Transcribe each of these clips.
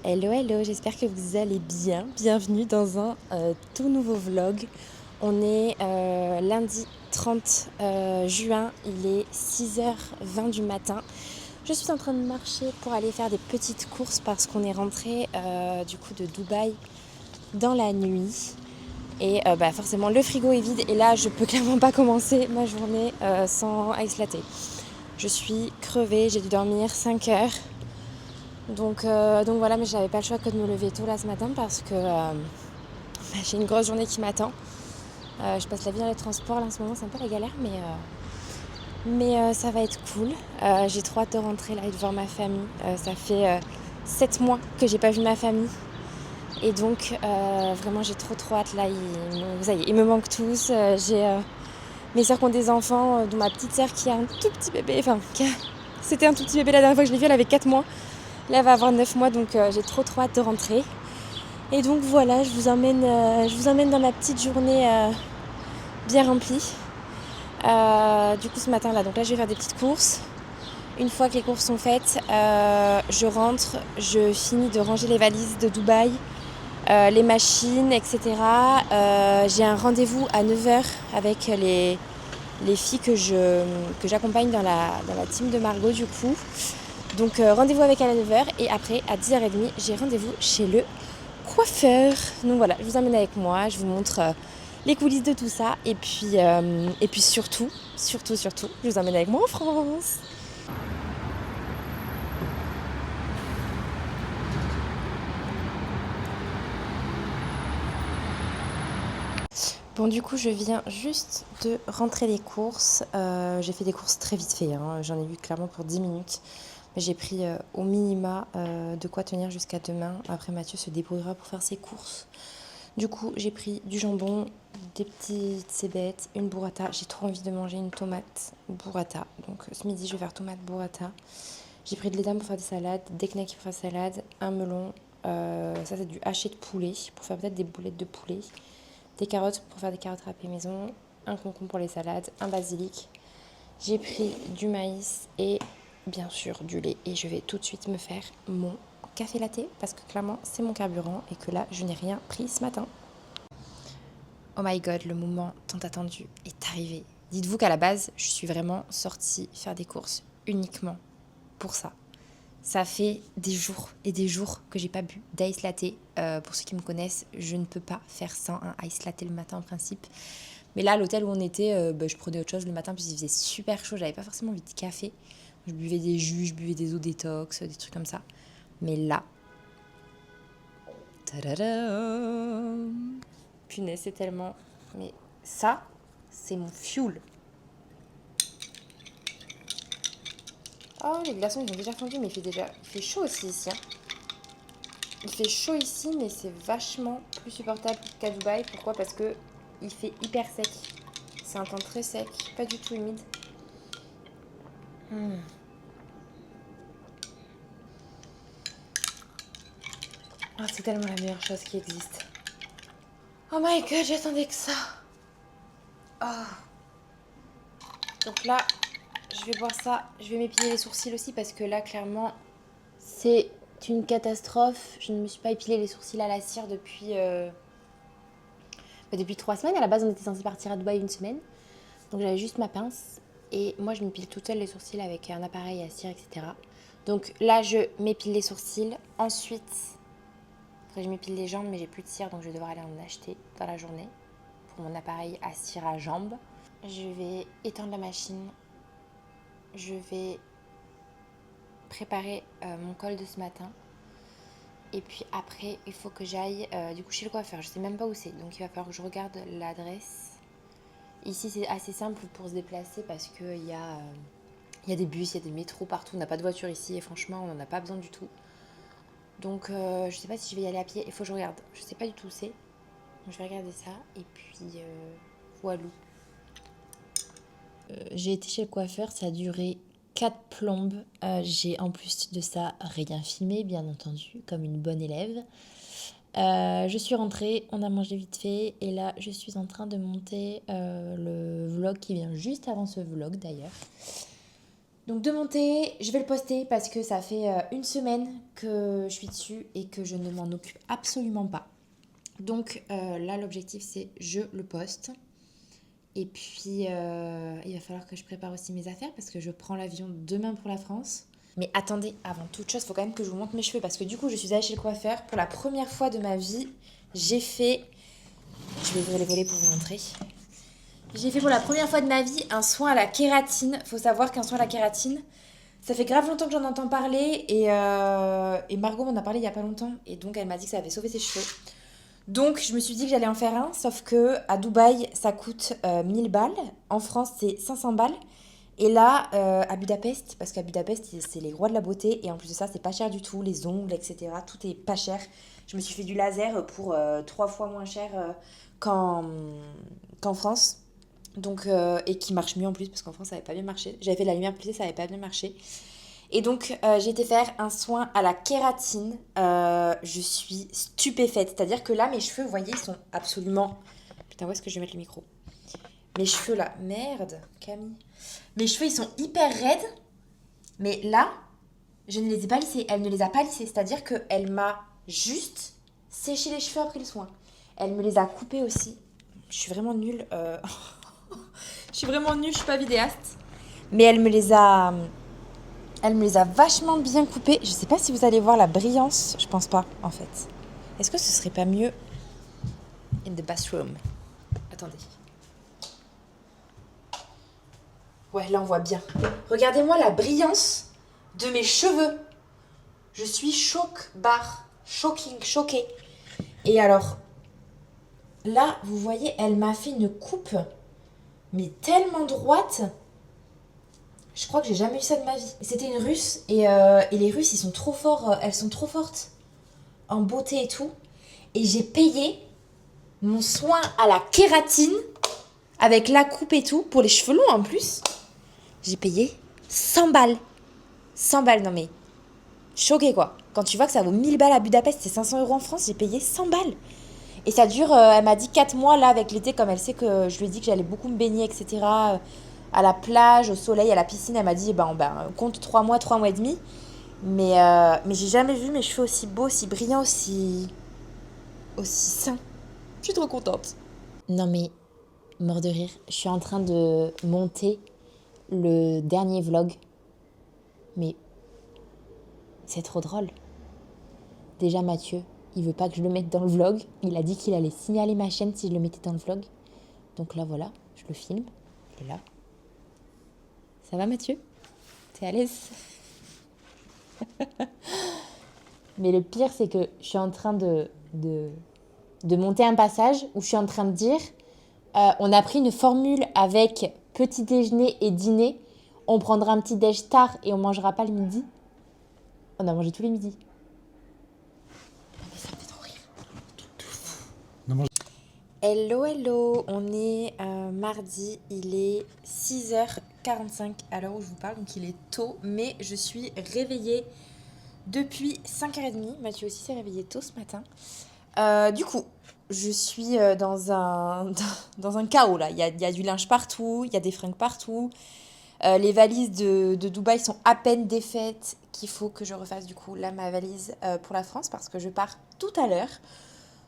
Hello, hello, j'espère que vous allez bien. Bienvenue dans un tout nouveau vlog. On est lundi 30 juin, il est 6h20 du matin. Je suis en train de marcher pour aller faire des petites courses parce qu'on est rentré du coup de Dubaï dans la nuit. Et forcément le frigo est vide et là je peux clairement pas commencer ma journée sans ice latte. Je suis crevée, j'ai dû dormir 5 heures. Donc voilà, mais j'avais pas le choix que de me lever tôt là ce matin parce que j'ai une grosse journée qui m'attend. Je passe la vie dans les transports là en ce moment, c'est un peu la galère, mais ça va être cool. J'ai trop hâte de rentrer là et de voir ma famille. Ça fait 7 mois que j'ai pas vu ma famille. Et donc vraiment j'ai trop hâte là. Ça y est, ils me manquent tous. J'ai mes soeurs qui ont des enfants, dont ma petite sœur qui a un tout petit bébé. C'était un tout petit bébé la dernière fois que je l'ai vu, elle avait 4 mois. Là, elle va avoir 9 mois, donc j'ai trop hâte de rentrer. Et donc voilà, je vous emmène dans ma petite journée bien remplie. Du coup, ce matin là, donc là, je vais faire des petites courses. Une fois que les courses sont faites, je rentre, je finis de ranger les valises de Dubaï, les machines, etc. J'ai un rendez-vous à 9h avec les filles que j'accompagne dans la team de Margot du coup. Donc rendez-vous avec elle à 9h et après à 10h30 j'ai rendez-vous chez le coiffeur. Donc voilà, je vous emmène avec moi, je vous montre les coulisses de tout ça et puis surtout, je vous emmène avec moi en France. Bon du coup je viens juste de rentrer des courses, j'ai fait des courses très vite fait, hein. J'en ai vu clairement pour 10 minutes. Mais j'ai pris au minima de quoi tenir jusqu'à demain. Après Mathieu se débrouillera pour faire ses courses. Du coup j'ai pris du jambon, des petites cébettes, une burrata. J'ai trop envie de manger une tomate burrata. Donc ce midi je vais faire tomate burrata. J'ai pris de l'édam pour faire des salades, des knackis pour faire des salades, un melon. Ça c'est du haché de poulet pour faire peut-être des boulettes de poulet. Des carottes pour faire des carottes râpées maison, un concombre pour les salades, un basilic. J'ai pris du maïs et bien sûr du lait et je vais tout de suite me faire mon café latte parce que clairement c'est mon carburant et que là je n'ai rien pris ce matin. Oh my god, le moment tant attendu est arrivé. Dites-vous qu'à la base je suis vraiment sortie faire des courses uniquement pour ça. Ça fait des jours et des jours que j'ai pas bu d'ice latte. Pour ceux qui me connaissent, je ne peux pas faire sans un ice latte le matin en principe. Mais là, à l'hôtel où on était, je prenais autre chose le matin puisqu'il faisait super chaud. J'avais pas forcément envie de café. Je buvais des jus, je buvais des eaux détox, des trucs comme ça. Mais là, tadadam, punaise, c'est tellement... Mais ça, c'est mon fuel. Oh, les glaçons, ils ont déjà fondu, mais il fait chaud aussi ici, hein. Il fait chaud ici, mais c'est vachement plus supportable qu'à Dubaï. Pourquoi ? Parce que il fait hyper sec. C'est un temps très sec, pas du tout humide. Oh, c'est tellement la meilleure chose qui existe. Oh my god, j'attendais que ça. Oh. Donc là, je vais boire ça. Je vais m'épiler les sourcils aussi parce que là, clairement, c'est une catastrophe. Je ne me suis pas épilé les sourcils à la cire depuis 3 semaines. À la base, on était censé partir à Dubaï une semaine. Donc j'avais juste ma pince. Et moi, je m'épile toute seule les sourcils avec un appareil à cire, etc. Donc là, je m'épile les sourcils. Ensuite, je m'épile les jambes, mais j'ai plus de cire, donc je vais devoir aller en acheter dans la journée pour mon appareil à cire à jambes. Je vais éteindre la machine. Je vais préparer mon col de ce matin. Et puis après, il faut que j'aille du coup chez le coiffeur. Je sais même pas où c'est, donc il va falloir que je regarde l'adresse. Ici, c'est assez simple pour se déplacer parce qu'il y a des bus, il y a des métros partout. On n'a pas de voiture ici et franchement, on n'en a pas besoin du tout. Donc, je sais pas si je vais y aller à pied. Il faut que je regarde. Je sais pas du tout où c'est. Donc, je vais regarder ça. Et puis, voilà. J'ai été chez le coiffeur. Ça a duré 4 plombes. J'ai en plus de ça rien filmé, bien entendu, comme une bonne élève. Je suis rentrée, on a mangé vite fait. Et là, je suis en train de monter le vlog qui vient juste avant ce vlog d'ailleurs. Donc de monter, je vais le poster parce que ça fait une semaine que je suis dessus et que je ne m'en occupe absolument pas. Donc là, l'objectif, c'est je le poste. Et puis, il va falloir que je prépare aussi mes affaires parce que je prends l'avion demain pour la France. Mais attendez, avant toute chose, il faut quand même que je vous montre mes cheveux parce que du coup, je suis allée chez le coiffeur. Pour la première fois de ma vie, j'ai fait... Je vais ouvrir les volets pour vous montrer. J'ai fait pour la première fois de ma vie un soin à la kératine. Faut savoir qu'un soin à la kératine, ça fait grave longtemps que j'en entends parler et Margot m'en a parlé il y a pas longtemps et donc elle m'a dit que ça avait sauvé ses cheveux. Donc je me suis dit que j'allais en faire un, sauf que à Dubaï ça coûte 1000 balles, en France c'est 500 balles et là à Budapest, parce qu'à Budapest c'est les rois de la beauté et en plus de ça c'est pas cher du tout, les ongles etc. Tout est pas cher. Je me suis fait du laser pour 3 fois moins cher qu'en qu'en France. Donc, et qui marche mieux en plus parce qu'en France ça avait pas bien marché. J'avais fait de la lumière plissée, ça avait pas bien marché. Et donc j'ai été faire un soin à la kératine. Je suis stupéfaite. C'est-à-dire que là mes cheveux, vous voyez, ils sont absolument... Putain, où est-ce que je vais mettre le micro? Mes cheveux là, merde, Camille. Mes cheveux ils sont hyper raides. Mais là, je ne les ai pas lissés. Elle ne les a pas lissés. C'est-à-dire qu'elle m'a juste séché les cheveux après le soin. Elle me les a coupés aussi. Je suis vraiment nulle. Je suis vraiment nulle, je suis pas vidéaste. Mais elle me les a vachement bien coupés. Je sais pas si vous allez voir la brillance. Je pense pas, en fait. Est-ce que ce serait pas mieux in the bathroom? Attendez. Ouais, là on voit bien. Regardez-moi la brillance de mes cheveux. Je suis choquée. Et alors, là, vous voyez, elle m'a fait une coupe, mais tellement droite. Je crois que j'ai jamais eu ça de ma vie. C'était une Russe et les Russes ils sont trop forts, elles sont trop fortes en beauté et tout. Et j'ai payé mon soin à la kératine avec la coupe et tout pour les cheveux longs en plus. J'ai payé 100 balles. 100 balles, non mais choquée quoi. Quand tu vois que ça vaut 1000 balles à Budapest, c'est 500 euros en France, j'ai payé 100 balles. Et ça dure, elle m'a dit 4 mois là avec l'été, comme elle sait que je lui ai dit que j'allais beaucoup me baigner, etc. À la plage, au soleil, à la piscine, elle m'a dit, compte 3 mois, 3 mois et demi. Mais j'ai jamais vu mes cheveux aussi beaux, aussi brillants, aussi sains. Je suis trop contente. Non mais, mort de rire, je suis en train de monter le dernier vlog. Mais c'est trop drôle. Déjà Mathieu, il veut pas que je le mette dans le vlog. Il a dit qu'il allait signaler ma chaîne si je le mettais dans le vlog. Donc là voilà, je le filme. Il est là. Ça va Mathieu? T'es à l'aise? Mais le pire c'est que je suis en train de monter un passage où je suis en train de dire on a pris une formule avec petit déjeuner et dîner. On prendra un petit déj tard et on mangera pas le midi. On a mangé tous les midis. Non mais ça me fait trop rire. Truc de fou. Hello, on est mardi, il est 6h45 à l'heure où je vous parle, donc il est tôt, mais je suis réveillée depuis 5h30. Mathieu aussi s'est réveillé tôt ce matin. Du coup, je suis dans un chaos là. Il y a du linge partout, il y a des fringues partout. Les valises de Dubaï sont à peine défaites, qu'il faut que je refasse du coup là ma valise pour la France parce que je pars tout à l'heure.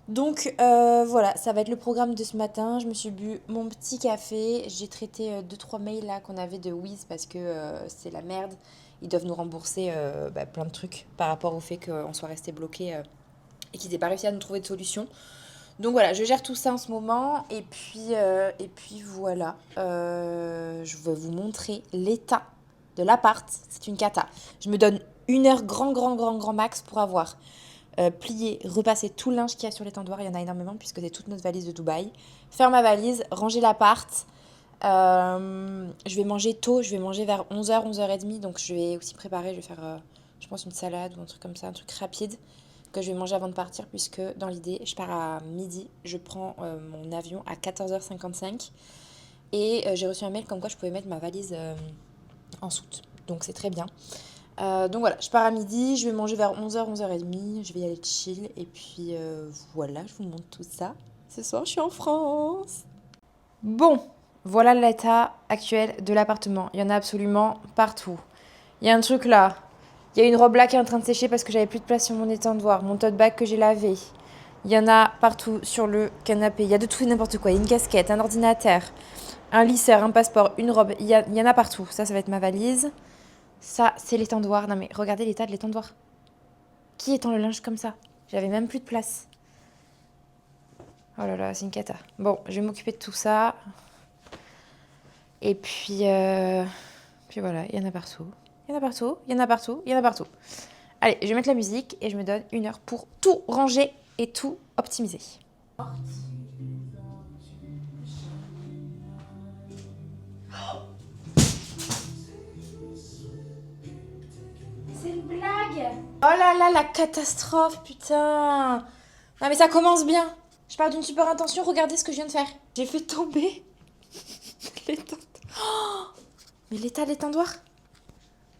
Donc voilà, ça va être le programme de ce matin. Je me suis bu mon petit café. J'ai traité 2-3 mails là qu'on avait de Wiz parce que c'est la merde. Ils doivent nous rembourser plein de trucs par rapport au fait qu'on soit resté bloqué et qu'ils n'aient pas réussi à nous trouver de solution. Donc voilà, je gère tout ça en ce moment et puis voilà, je vais vous montrer l'état de l'appart. C'est une cata. Je me donne 1 heure grand max pour avoir plié, repasser tout le linge qu'il y a sur l'étendoir. Il y en a énormément puisque c'est toute notre valise de Dubaï. Faire ma valise, ranger l'appart. Je vais manger tôt, je vais manger vers 11h, 11h30. Donc je vais aussi préparer, je vais faire je pense une salade ou un truc comme ça, un truc rapide que je vais manger avant de partir puisque dans l'idée je pars à midi, je prends mon avion à 14h55 et j'ai reçu un mail comme quoi je pouvais mettre ma valise en soute, donc c'est très bien. Donc voilà, je pars à midi, je vais manger vers 11h, 11h30, je vais y aller chill et puis voilà, je vous montre tout ça. Ce soir je suis en France. Bon, Voilà l'état actuel de l'appartement. Il y en a absolument partout. Il y a un truc là. Il y a une robe là qui est en train de sécher parce que j'avais plus de place sur mon étendoir. Mon tote bag que j'ai lavé. Il y en a partout sur le canapé. Il y a de tout et n'importe quoi. Il y a une casquette, un ordinateur, un lisseur, un passeport, une robe. Il y en a partout. Ça va être ma valise. Ça, c'est l'étendoir. Non mais regardez l'état de l'étendoir. Qui étend le linge comme ça? J'avais même plus de place. Oh là là, c'est une cata. Bon, je vais m'occuper de tout ça. Et puis voilà, il y en a partout. Il y en a partout, il y en a partout, il y en a partout. Allez, je vais mettre la musique et je me donne 1 heure pour tout ranger et tout optimiser. C'est une blague! Oh là là, la catastrophe, putain! Non mais ça commence bien. Je pars d'une super intention, regardez ce que je viens de faire. J'ai fait tomber l'étendard. Oh, mais l'état de l'étendoir?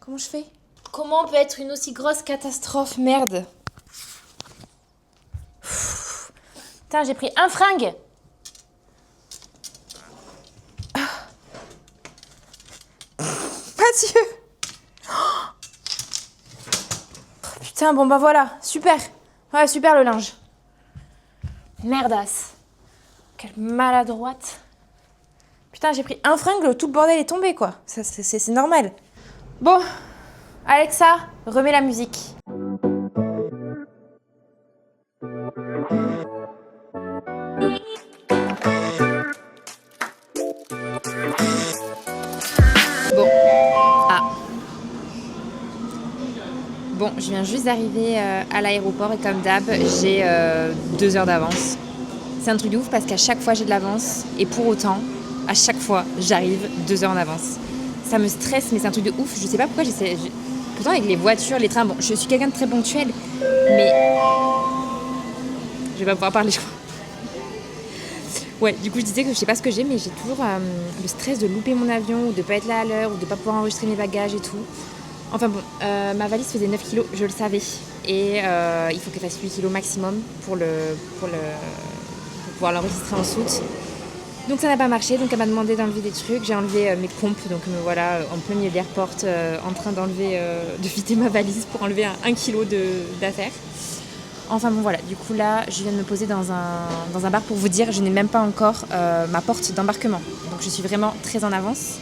Comment je fais? Comment peut être une aussi grosse catastrophe? Merde. Putain, j'ai pris un fringue. Mathieu. Oh, putain, bon bah voilà, super. Ouais, super le linge. Merdasse. Quelle maladroite. Putain, j'ai pris un fringue, tout le bordel est tombé quoi. C'est normal. Bon, Alexa, remets la musique. Bon. Ah. Bon, je viens juste d'arriver à l'aéroport et comme d'hab, j'ai 2 heures d'avance. C'est un truc de ouf parce qu'à chaque fois j'ai de l'avance et pour autant, à chaque fois, j'arrive 2 heures en avance. Ça me stresse, mais c'est un truc de ouf. Je sais pas pourquoi j'essaie. Pourtant, avec les voitures, les trains, bon, je suis quelqu'un de très ponctuel, mais. Je vais pas pouvoir parler, je crois. Ouais, du coup, je disais que je sais pas ce que j'ai, mais j'ai toujours le stress de louper mon avion ou de pas être là à l'heure ou de pas pouvoir enregistrer mes bagages et tout. Enfin bon, ma valise faisait 9 kilos, je le savais. Et il faut qu'elle fasse 8 kilos maximum pour pouvoir l'enregistrer en soute. Donc ça n'a pas marché, donc elle m'a demandé d'enlever des trucs. J'ai enlevé mes pompes, donc me voilà en plein milieu de l'airport en train de vider ma valise pour enlever 1 kilo d'affaires. Enfin bon voilà, du coup là je viens de me poser dans un bar pour vous dire, je n'ai même pas encore ma porte d'embarquement. Donc je suis vraiment très en avance.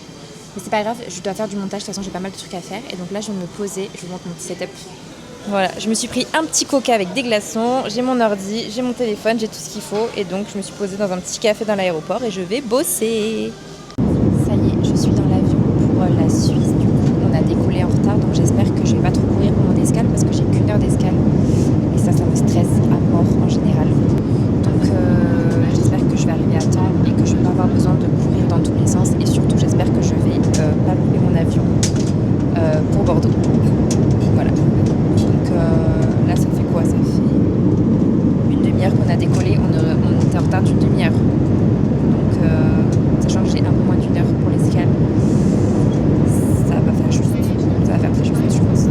Mais c'est pas grave, je dois faire du montage, de toute façon j'ai pas mal de trucs à faire. Et donc là je viens de me poser, je vous montre mon petit setup. Voilà, je me suis pris un petit coca avec des glaçons, j'ai mon ordi, j'ai mon téléphone, j'ai tout ce qu'il faut. Et donc je me suis posée dans un petit café dans l'aéroport et je vais bosser. Ça y est, je suis dans l'avion pour la Suisse. Du coup, on a décollé en retard, donc j'espère que je vais pas trop courir pour mon escale parce que j'ai qu'1 heure d'escale. Et ça me stresse à mort en général. Donc j'espère que je vais arriver à temps et que je vais pas avoir besoin de courir dans tous les sens. Et surtout, j'espère que je vais pas louper mon avion pour Bordeaux. Voilà. Donc là, ça fait quoi? Ça fait 1/2 heure qu'on a décollé. On était en retard d'une demi-heure. Donc, sachant que j'ai un peu moins d'1 heure pour l'escale, ça va faire juste. Ça va faire très juste, je pense.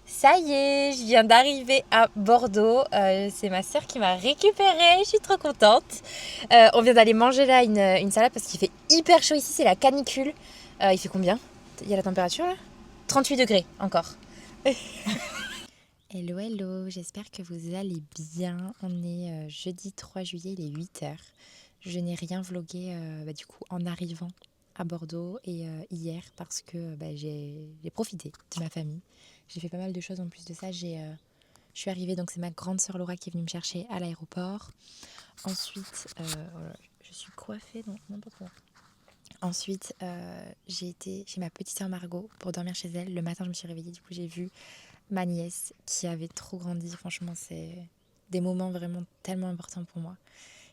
Ça y est, je viens d'arriver à Bordeaux. C'est ma sœur qui m'a récupérée. Je suis trop contente. On vient d'aller manger là une salade parce qu'il fait hyper chaud ici. C'est la canicule. Il fait combien? Il y a la température là? 38 degrés encore. Hello, hello. J'espère que vous allez bien. On est jeudi 3 juillet, il est 8h. Je n'ai rien vlogué du coup en arrivant à Bordeaux et hier parce que j'ai profité de ma famille. J'ai fait pas mal de choses en plus de ça. Je suis arrivée, donc c'est ma grande sœur Laura qui est venue me chercher à l'aéroport. Ensuite, voilà, je suis coiffée, donc n'importe quoi. Ensuite, j'ai été chez ma petite sœur Margot pour dormir chez elle. Le matin, je me suis réveillée, du coup j'ai vu ma nièce qui avait trop grandi. Franchement, c'est des moments vraiment tellement importants pour moi.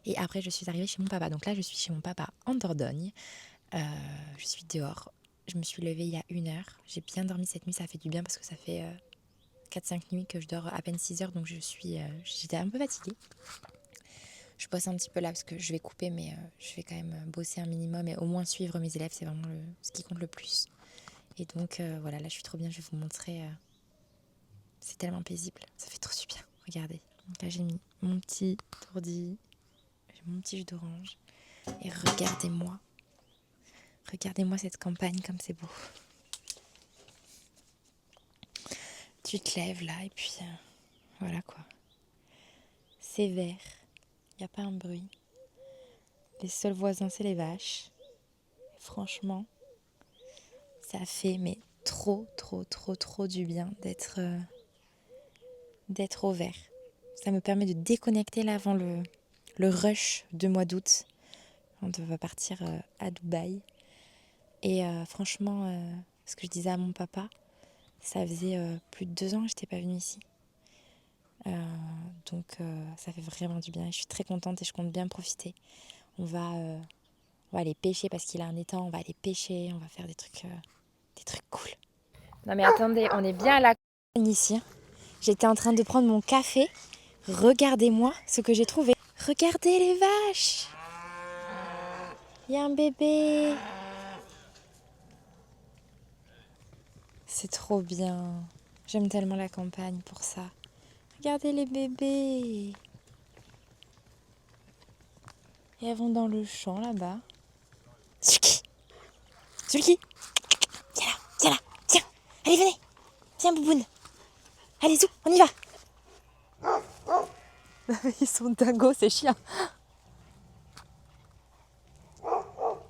Et après, je suis arrivée chez mon papa. Donc là, je suis chez mon papa en Dordogne. Je suis dehors. Je me suis levée il y a 1 heure. J'ai bien dormi cette nuit, ça fait du bien parce que ça fait 4-5 nuits que je dors à peine 6 heures. Donc j'étais un peu fatiguée. Je bosse un petit peu là parce que je vais couper, mais je vais quand même bosser un minimum et au moins suivre mes élèves. C'est vraiment ce qui compte le plus. Et donc voilà, là je suis trop bien. Je vais vous montrer. C'est tellement paisible. Ça fait trop du bien. Regardez. Donc là j'ai mis mon petit ordi. J'ai mon petit jus d'orange. Et regardez-moi. Regardez-moi cette campagne comme c'est beau. Tu te lèves là et puis voilà quoi. C'est vert, il n'y a pas un bruit. Les seuls voisins c'est les vaches. Franchement, ça fait mais trop du bien d'être au vert. Ça me permet de déconnecter là avant le rush de mois d'août. On va partir à Dubaï. Et franchement, ce que je disais à mon papa, ça faisait plus de 2 ans que je n'étais pas venue ici. Donc ça fait vraiment du bien et je suis très contente et je compte bien profiter. On va aller pêcher parce qu'il a un étang, on va aller pêcher, on va faire des trucs cool. Non mais attendez, on est bien à la campagne ici. J'étais en train de prendre mon café. Regardez-moi ce que j'ai trouvé. Regardez les vaches. Il y a un bébé. C'est trop bien. J'aime tellement la campagne pour ça. Regardez les bébés. Et elles vont dans le champ là-bas. Sulky, Sulky, viens là, tiens. Allez, venez. Viens, Bouboune. Allez, zou, on y va. Ils sont dingos, ces chiens.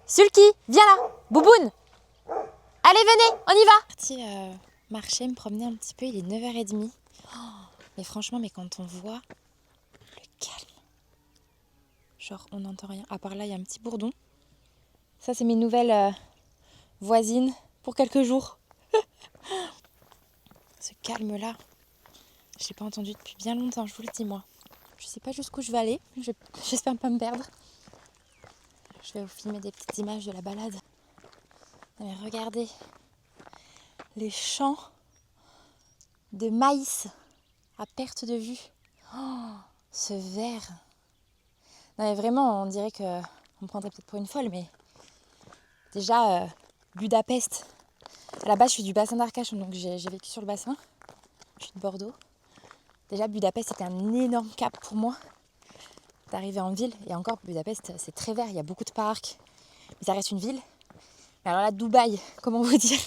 Sulky, viens là. Bouboune. Allez, venez, on y va. Je suis partie marcher, me promener un petit peu. Il est 9h30. Mais franchement, quand on voit le calme, genre on n'entend rien. À part là, il y a un petit bourdon. Ça, c'est mes nouvelles voisines pour quelques jours. Ce calme-là, je l'ai pas entendu depuis bien longtemps, je vous le dis moi. Je sais pas jusqu'où je vais aller, j'espère pas me perdre. Je vais vous filmer des petites images de la balade. Mais regardez, les champs de maïs à perte de vue. Oh, ce vert. Non mais vraiment, on dirait que on me prendrait peut-être pour une folle, mais déjà Budapest. À la base, je suis du bassin d'Arcachon, donc j'ai vécu sur le bassin. Je suis de Bordeaux. Déjà, Budapest, c'était un énorme cap pour moi d'arriver en ville. Et encore, Budapest, c'est très vert, il y a beaucoup de parcs. Mais ça reste une ville. Mais alors là, Dubaï, comment vous dire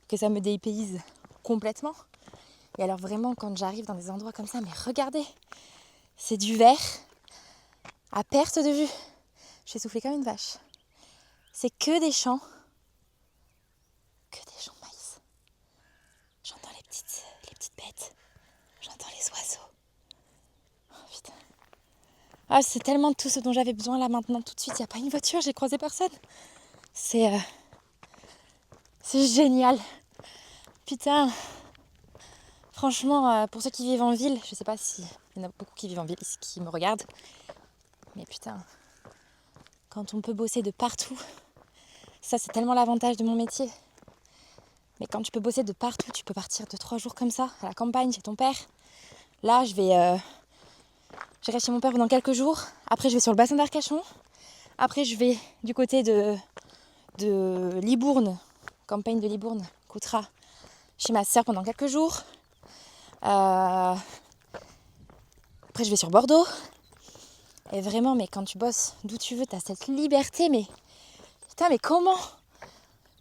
que ça me dépayse complètement. Et alors vraiment, quand j'arrive dans des endroits comme ça, mais regardez, c'est du vert à perte de vue. Je vais souffler comme une vache. C'est que des champs. Que des champs de maïs. J'entends les petites bêtes. J'entends les oiseaux. Oh putain. Ah, c'est tellement tout ce dont j'avais besoin là maintenant, tout de suite. Il n'y a pas une voiture, j'ai croisé personne. C'est génial. Putain. Franchement, pour ceux qui vivent en ville, je sais pas s'il y en a beaucoup qui vivent en ville ici, qui me regardent. Mais putain, quand on peut bosser de partout, ça c'est tellement l'avantage de mon métier. Mais quand tu peux bosser de partout, tu peux partir 2-3 jours comme ça, à la campagne, chez ton père. Là, je reste chez mon père pendant quelques jours. Après, je vais sur le bassin d'Arcachon. Après, je vais du côté de Libourne, campagne de Libourne, Coutras, chez ma sœur pendant quelques jours. Après, je vais sur Bordeaux. Et vraiment, mais quand tu bosses d'où tu veux, tu as cette liberté. Mais putain, mais comment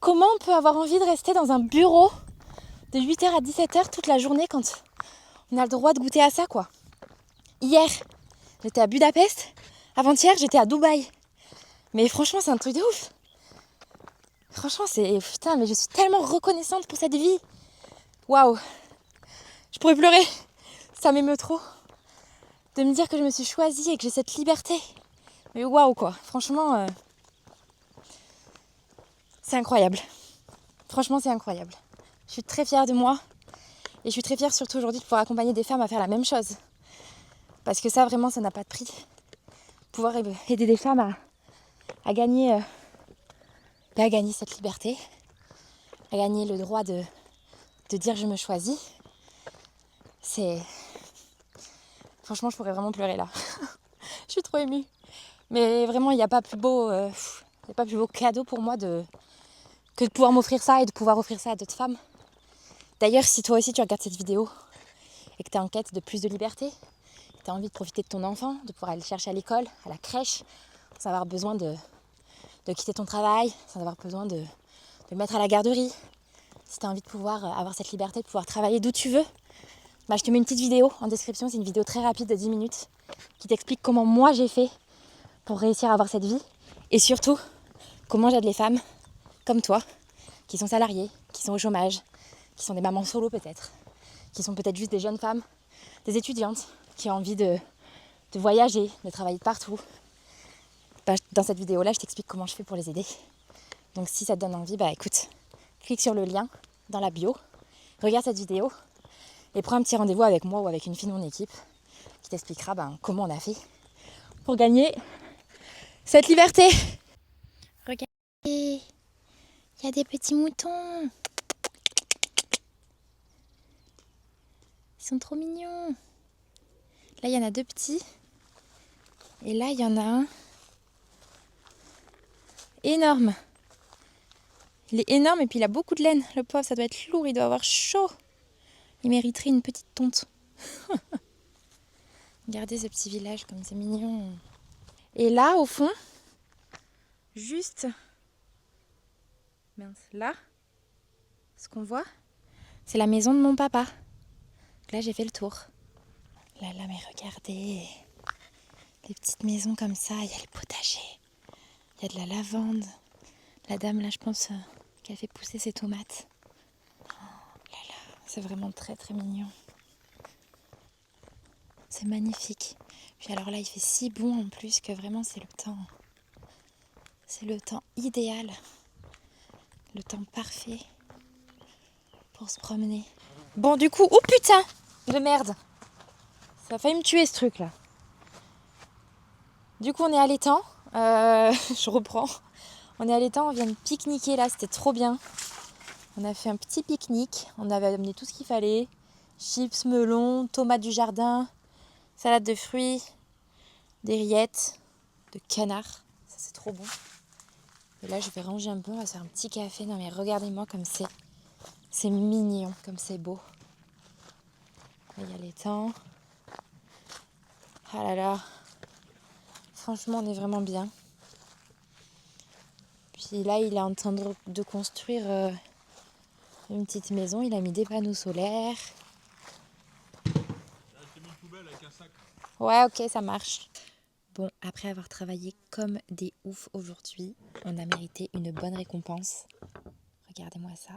on peut avoir envie de rester dans un bureau de 8h à 17h toute la journée quand on a le droit de goûter à ça, quoi. Hier, j'étais à Budapest. Avant-hier, j'étais à Dubaï. Mais franchement, c'est un truc de ouf. Franchement, c'est... Putain, mais je suis tellement reconnaissante pour cette vie. Waouh. Je pourrais pleurer. Ça m'émeut trop. De me dire que je me suis choisie et que j'ai cette liberté. Mais waouh, quoi. Franchement, c'est incroyable. Franchement, c'est incroyable. Je suis très fière de moi. Et je suis très fière surtout aujourd'hui de pouvoir accompagner des femmes à faire la même chose. Parce que ça, vraiment, ça n'a pas de prix. Pouvoir aider des femmes à gagner cette liberté, à gagner le droit de dire je me choisis. C'est... Franchement, je pourrais vraiment pleurer là. Je suis trop émue. Mais vraiment, il n'y a pas plus beau cadeau pour moi que de pouvoir m'offrir ça et de pouvoir offrir ça à d'autres femmes. D'ailleurs, si toi aussi tu regardes cette vidéo et que tu es en quête de plus de liberté, que tu as envie de profiter de ton enfant, de pouvoir aller le chercher à l'école, à la crèche, sans avoir besoin de de quitter ton travail sans avoir besoin de le mettre à la garderie. Si tu as envie de pouvoir avoir cette liberté de pouvoir travailler d'où tu veux, bah, je te mets une petite vidéo en description. C'est une vidéo très rapide de 10 minutes qui t'explique comment moi j'ai fait pour réussir à avoir cette vie. Et surtout, comment j'aide les femmes comme toi, qui sont salariées, qui sont au chômage, qui sont des mamans solo peut-être, qui sont peut-être juste des jeunes femmes, des étudiantes, qui ont envie de voyager, de travailler de partout. Bah, dans cette vidéo-là, je t'explique comment je fais pour les aider. Donc si ça te donne envie, bah écoute, clique sur le lien dans la bio, regarde cette vidéo et prends un petit rendez-vous avec moi ou avec une fille de mon équipe qui t'expliquera comment on a fait pour gagner cette liberté. Regardez, il y a des petits moutons. Ils sont trop mignons. Là, il y en a 2 petits. Et là, il y en a un énorme. Il est énorme et puis il a beaucoup de laine. Le pauvre, ça doit être lourd, il doit avoir chaud. Il mériterait une petite tonte. Regardez ce petit village comme c'est mignon. Et là, au fond, juste là, ce qu'on voit, c'est la maison de mon papa. Là, j'ai fait le tour. Là, mais regardez. Les petites maisons comme ça, il y a le potager. Il y a de la lavande. La dame, là, je pense qu'elle fait pousser ses tomates. Là, c'est vraiment très, très mignon. C'est magnifique. Puis alors là, il fait si bon en plus que vraiment, c'est le temps. C'est le temps idéal. Le temps parfait pour se promener. Bon, du coup, oh putain de merde. Ça a failli me tuer ce truc là. Du coup, on est à l'étang. Je reprends. On est à l'étang, on vient de pique-niquer là, c'était trop bien. On a fait un petit pique-nique. On avait amené tout ce qu'il fallait. Chips, melons, tomates du jardin, salade de fruits, des rillettes, de canard. Ça, c'est trop bon. Et là, je vais ranger un peu. On va se faire un petit café. Non mais regardez-moi comme c'est. C'est mignon, comme c'est beau. Là, il y a l'étang. Ah là là. Franchement, on est vraiment bien. Puis là, il est en train de construire une petite maison. Il a mis des panneaux solaires. Ouais, ok, ça marche. Bon, après avoir travaillé comme des oufs aujourd'hui, on a mérité une bonne récompense. Regardez-moi ça.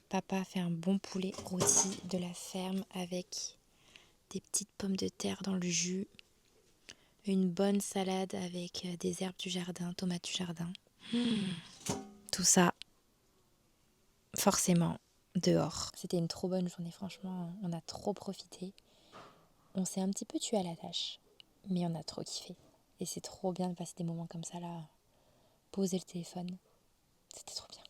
Papa a fait un bon poulet rôti de la ferme avec des petites pommes de terre dans le jus. Une bonne salade avec des herbes du jardin, tomates du jardin. Tout ça, forcément, dehors. C'était une trop bonne journée, franchement, on a trop profité. On s'est un petit peu tué à la tâche, mais on a trop kiffé. Et c'est trop bien de passer des moments comme ça là, poser le téléphone. C'était trop bien.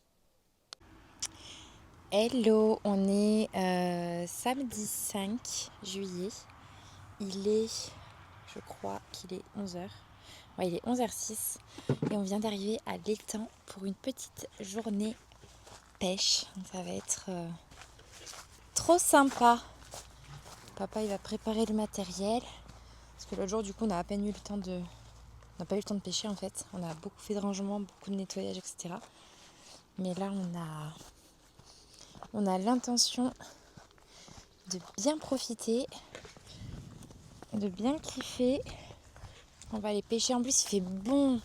Hello, on est samedi 5 juillet. Il est, je crois qu'il est 11h. Ouais, il est 11h06 et on vient d'arriver à l'étang pour une petite journée pêche. Donc ça va être trop sympa. Papa, il va préparer le matériel. Parce que l'autre jour, du coup, on n'a à peine eu le temps de... On n'a pas eu le temps de pêcher, en fait. On a beaucoup fait de rangement, beaucoup de nettoyage, etc. Mais là, on a l'intention de bien profiter, de bien kiffer. On va aller pêcher. En plus, il fait bon.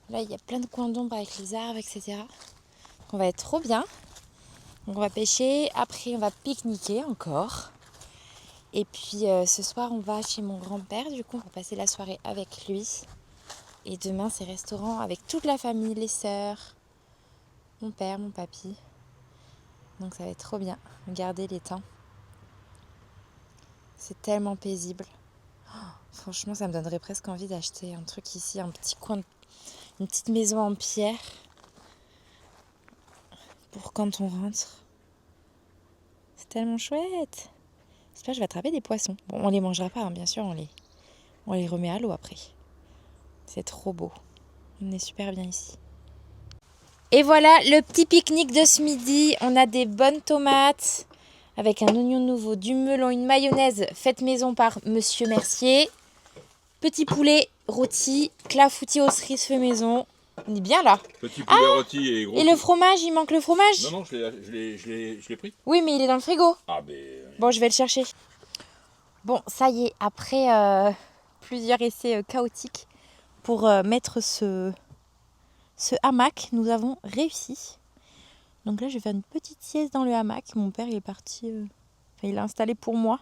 Là, il y a plein de coins d'ombre avec les arbres, etc. Donc, on va être trop bien. Donc, on va pêcher. Après, on va pique-niquer encore. Et puis, ce soir, on va chez mon grand-père. Du coup, on va passer la soirée avec lui. Et demain, c'est restaurant avec toute la famille, les sœurs, mon père, mon papy. Donc, ça va être trop bien. Regardez l'étang. C'est tellement paisible. Oh, franchement, ça me donnerait presque envie d'acheter un truc ici, un petit coin, une petite maison en pierre pour quand on rentre. C'est tellement chouette. J'espère que je vais attraper des poissons. Bon, on les mangera pas, hein, bien sûr, on les remet à l'eau après. C'est trop beau. On est super bien ici. Et voilà le petit pique-nique de ce midi. On a des bonnes tomates avec un oignon nouveau, du melon, une mayonnaise faite maison par Monsieur Mercier. Petit poulet rôti, clafoutis aux cerises fait maison. On est bien là. Petit poulet rôti et gros. Et le fromage, il manque le fromage? Non, non, je l'ai pris. Oui, mais il est dans le frigo. Ah, ben. Bon, je vais le chercher. Bon, ça y est, après plusieurs essais chaotiques pour mettre ce hamac, nous avons réussi. Donc là, je vais faire une petite sieste dans le hamac. Mon père, il est parti, il l'a installé pour moi.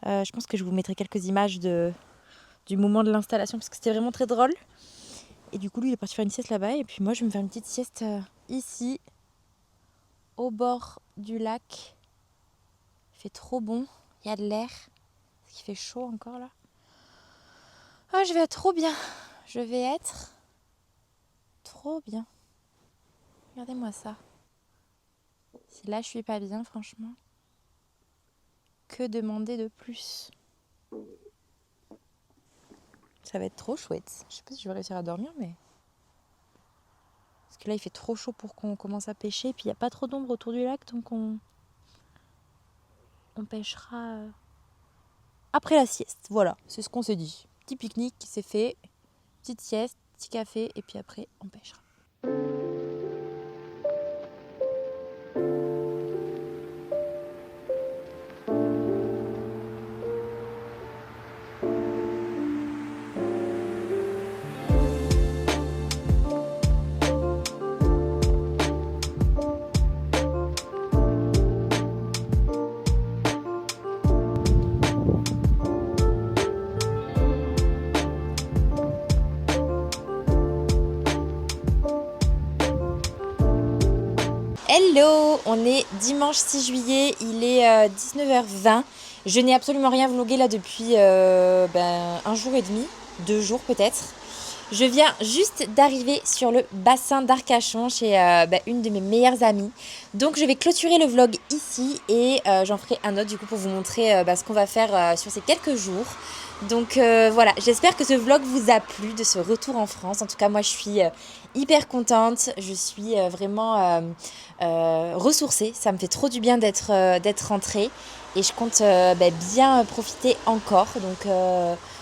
Je pense que je vous mettrai quelques images du moment de l'installation parce que c'était vraiment très drôle. Et du coup, lui, il est parti faire une sieste là-bas. Et puis moi, je vais me faire une petite sieste ici, au bord du lac. Il fait trop bon, il y a de l'air. Il fait chaud encore là. Ah, je vais être trop bien. Je vais être trop bien. Regardez-moi ça. Si là, je suis pas bien, franchement. Que demander de plus? Ça va être trop chouette. Je sais pas si je vais réussir à dormir, mais... Parce que là, il fait trop chaud pour qu'on commence à pêcher. Puis il n'y a pas trop d'ombre autour du lac, donc on pêchera après la sieste. Voilà, c'est ce qu'on s'est dit. Petit pique-nique, c'est fait. Petite sieste, petit café, et puis après, on pêchera. Hello, on est dimanche 6 juillet, il est 19h20. Je n'ai absolument rien vlogué là depuis un jour et demi, 2 jours peut-être. Je viens juste d'arriver sur le bassin d'Arcachon chez une de mes meilleures amies. Donc je vais clôturer le vlog ici et j'en ferai un autre du coup pour vous montrer ce qu'on va faire sur ces quelques jours. Donc voilà, j'espère que ce vlog vous a plu de ce retour en France. En tout cas, moi je suis hyper contente, je suis vraiment ressourcée. Ça me fait trop du bien d'être rentrée et je compte bien profiter encore.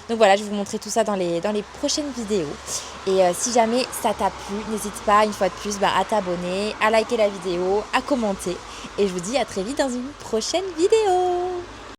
Donc voilà, je vais vous montrer tout ça dans les prochaines vidéos. Et si jamais ça t'a plu, n'hésite pas une fois de plus à t'abonner, à liker la vidéo, à commenter. Et je vous dis à très vite dans une prochaine vidéo.